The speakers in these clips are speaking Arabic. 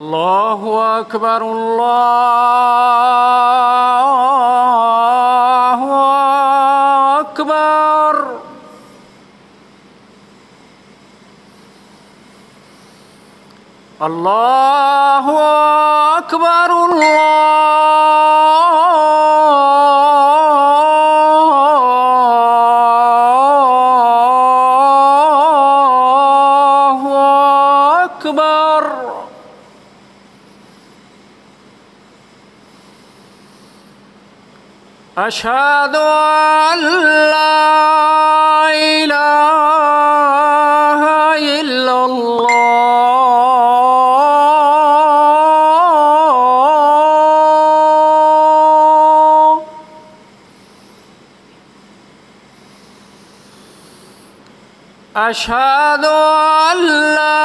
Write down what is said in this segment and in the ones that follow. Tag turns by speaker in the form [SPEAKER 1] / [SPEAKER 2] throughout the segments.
[SPEAKER 1] الله أكبر الله أكبر. الله أكبر الله أكبر. أشهد أن لا إله إلا الله. أشهد أن لا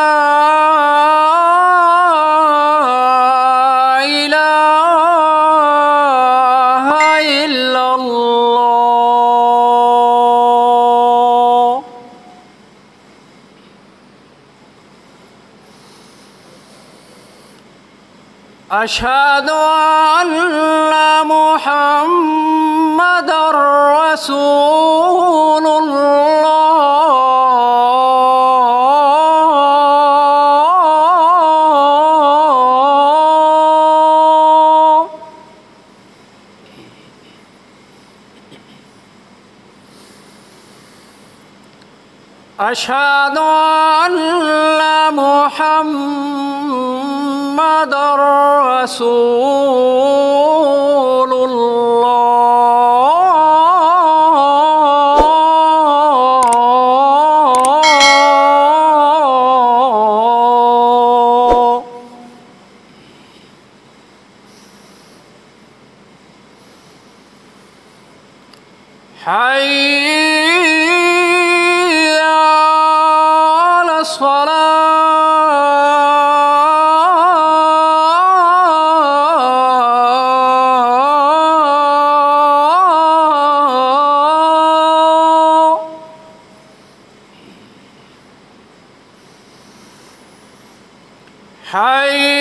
[SPEAKER 1] أشهد أن محمدًا رسول الله. أشهد أن محمدًا رسول الله. حي على الصلاة. حي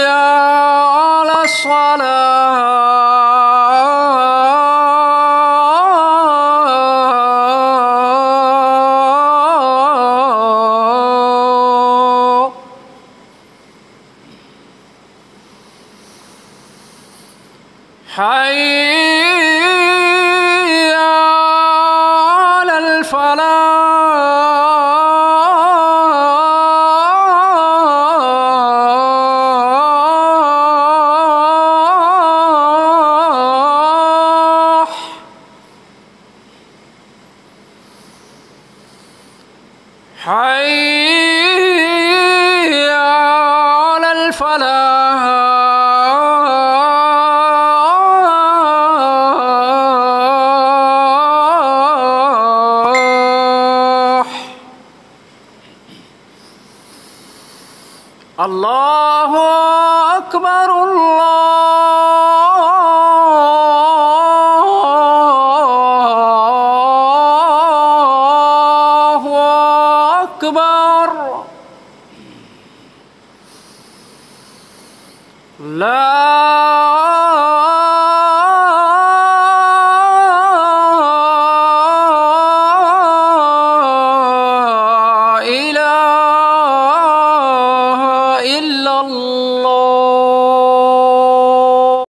[SPEAKER 1] على الصلاة. حي على الفلاح. حي على الفلاح. الله أكبر الله أكبر. لا إله إلا الله.